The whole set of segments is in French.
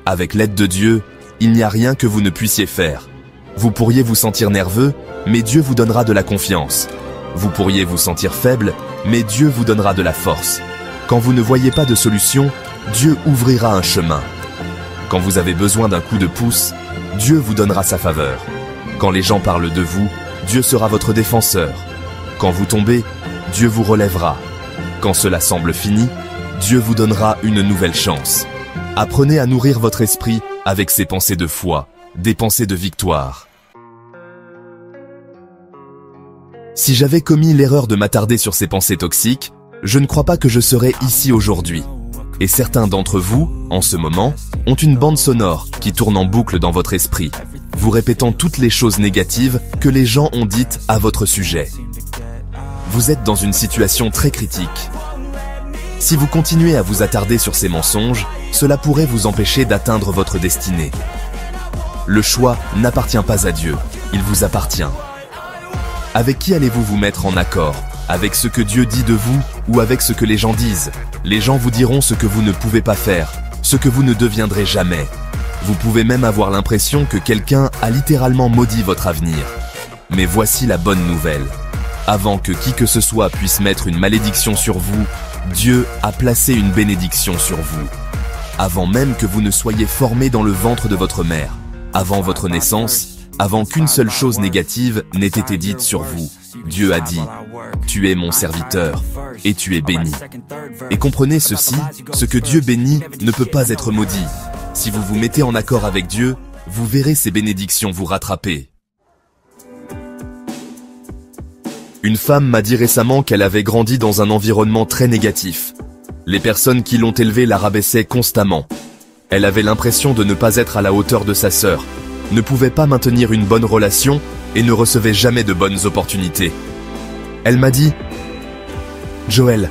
Avec l'aide de Dieu, il n'y a rien que vous ne puissiez faire. Vous pourriez vous sentir nerveux, mais Dieu vous donnera de la confiance. Vous pourriez vous sentir faible, mais Dieu vous donnera de la force. Quand vous ne voyez pas de solution, Dieu ouvrira un chemin. Quand vous avez besoin d'un coup de pouce, Dieu vous donnera sa faveur. Quand les gens parlent de vous, Dieu sera votre défenseur. Quand vous tombez, Dieu vous relèvera. Quand cela semble fini, Dieu vous donnera une nouvelle chance. Apprenez à nourrir votre esprit avec ces pensées de foi, des pensées de victoire. Si j'avais commis l'erreur de m'attarder sur ces pensées toxiques, je ne crois pas que je serais ici aujourd'hui. Et certains d'entre vous, en ce moment, ont une bande sonore qui tourne en boucle dans votre esprit, vous répétant toutes les choses négatives que les gens ont dites à votre sujet. Vous êtes dans une situation très critique. Si vous continuez à vous attarder sur ces mensonges, cela pourrait vous empêcher d'atteindre votre destinée. Le choix n'appartient pas à Dieu, il vous appartient. Avec qui allez-vous vous mettre en accord? Avec ce que Dieu dit de vous ou avec ce que les gens disent? Les gens vous diront ce que vous ne pouvez pas faire, ce que vous ne deviendrez jamais. Vous pouvez même avoir l'impression que quelqu'un a littéralement maudit votre avenir. Mais voici la bonne nouvelle. Avant que qui que ce soit puisse mettre une malédiction sur vous, Dieu a placé une bénédiction sur vous. Avant même que vous ne soyez formé dans le ventre de votre mère, avant votre naissance, avant qu'une seule chose négative n'ait été dite sur vous, Dieu a dit « Tu es mon serviteur et tu es béni ». Et comprenez ceci, ce que Dieu bénit ne peut pas être maudit. Si vous vous mettez en accord avec Dieu, vous verrez ces bénédictions vous rattraper. Une femme m'a dit récemment qu'elle avait grandi dans un environnement très négatif. Les personnes qui l'ont élevée la rabaissaient constamment. Elle avait l'impression de ne pas être à la hauteur de sa sœur, ne pouvait pas maintenir une bonne relation et ne recevait jamais de bonnes opportunités. Elle m'a dit « Joël,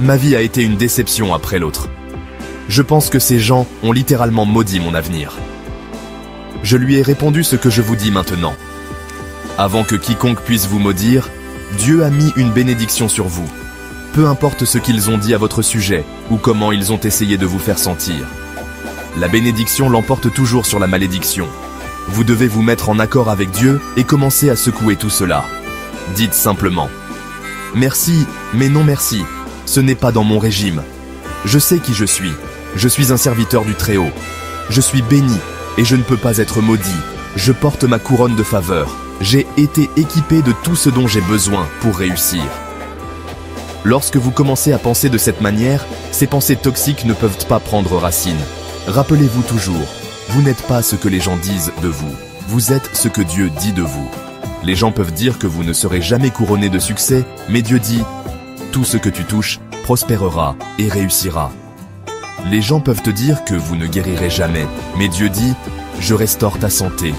ma vie a été une déception après l'autre. Je pense que ces gens ont littéralement maudit mon avenir. » Je lui ai répondu ce que je vous dis maintenant. Avant que quiconque puisse vous maudire, Dieu a mis une bénédiction sur vous. Peu importe ce qu'ils ont dit à votre sujet ou comment ils ont essayé de vous faire sentir. La bénédiction l'emporte toujours sur la malédiction. Vous devez vous mettre en accord avec Dieu et commencer à secouer tout cela. Dites simplement « Merci, mais non merci. Ce n'est pas dans mon régime. Je sais qui je suis. Je suis un serviteur du Très-Haut. Je suis béni et je ne peux pas être maudit. Je porte ma couronne de faveur. J'ai été équipé de tout ce dont j'ai besoin pour réussir. » Lorsque vous commencez à penser de cette manière, ces pensées toxiques ne peuvent pas prendre racine. Rappelez-vous toujours, vous n'êtes pas ce que les gens disent de vous. Vous êtes ce que Dieu dit de vous. Les gens peuvent dire que vous ne serez jamais couronné de succès, mais Dieu dit « Tout ce que tu touches prospérera et réussira. » Les gens peuvent te dire que vous ne guérirez jamais, mais Dieu dit « Je restaure ta santé. »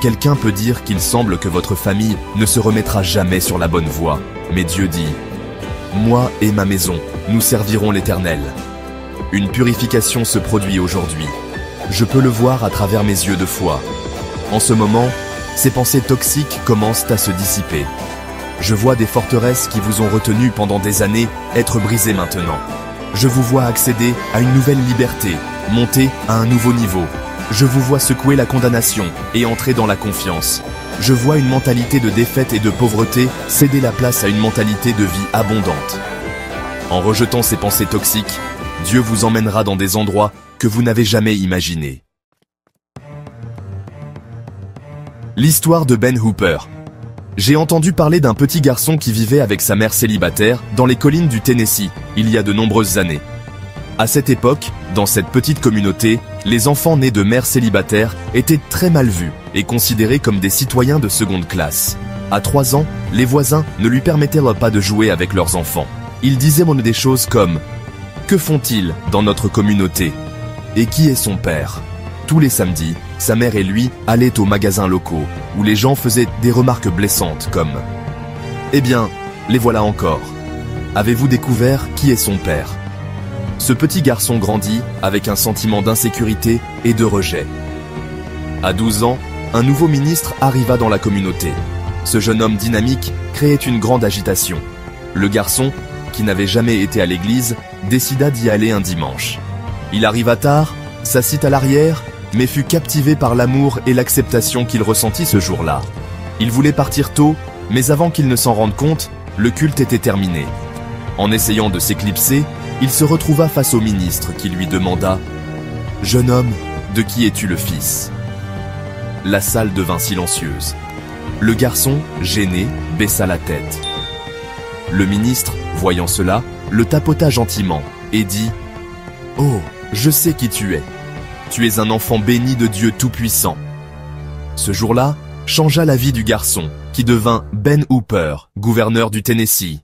Quelqu'un peut dire qu'il semble que votre famille ne se remettra jamais sur la bonne voie, mais Dieu dit « Moi et ma maison, nous servirons l'Éternel. » Une purification se produit aujourd'hui. Je peux le voir à travers mes yeux de foi. En ce moment, ces pensées toxiques commencent à se dissiper. Je vois des forteresses qui vous ont retenu pendant des années être brisées maintenant. Je vous vois accéder à une nouvelle liberté, monter à un nouveau niveau. Je vous vois secouer la condamnation et entrer dans la confiance. Je vois une mentalité de défaite et de pauvreté céder la place à une mentalité de vie abondante. En rejetant ces pensées toxiques, Dieu vous emmènera dans des endroits que vous n'avez jamais imaginés. L'histoire de Ben Hooper. J'ai entendu parler d'un petit garçon qui vivait avec sa mère célibataire dans les collines du Tennessee, il y a de nombreuses années. À cette époque, dans cette petite communauté, les enfants nés de mères célibataires étaient très mal vus et considérés comme des citoyens de seconde classe. À 3 ans, les voisins ne lui permettaient pas de jouer avec leurs enfants. Ils disaient des choses comme « Que font-ils dans notre communauté ? Et qui est son père ?» Tous les samedis, sa mère et lui allaient aux magasins locaux, où les gens faisaient des remarques blessantes comme « Eh bien, les voilà encore. Avez-vous découvert qui est son père ?» Ce petit garçon grandit avec un sentiment d'insécurité et de rejet. À 12 ans, un nouveau ministre arriva dans la communauté. Ce jeune homme dynamique créait une grande agitation. Le garçon, qui n'avait jamais été à l'église, décida d'y aller un dimanche. Il arriva tard, s'assit à l'arrière, mais fut captivé par l'amour et l'acceptation qu'il ressentit ce jour-là. Il voulait partir tôt, mais avant qu'il ne s'en rende compte, le culte était terminé. En essayant de s'éclipser, il se retrouva face au ministre qui lui demanda « Jeune homme, de qui es-tu le fils ?» La salle devint silencieuse. Le garçon, gêné, baissa la tête. Le ministre, voyant cela, le tapota gentiment et dit « Oh, je sais qui tu es. Tu es un enfant béni de Dieu Tout-Puissant. » Ce jour-là changea la vie du garçon, qui devint Ben Hooper, gouverneur du Tennessee.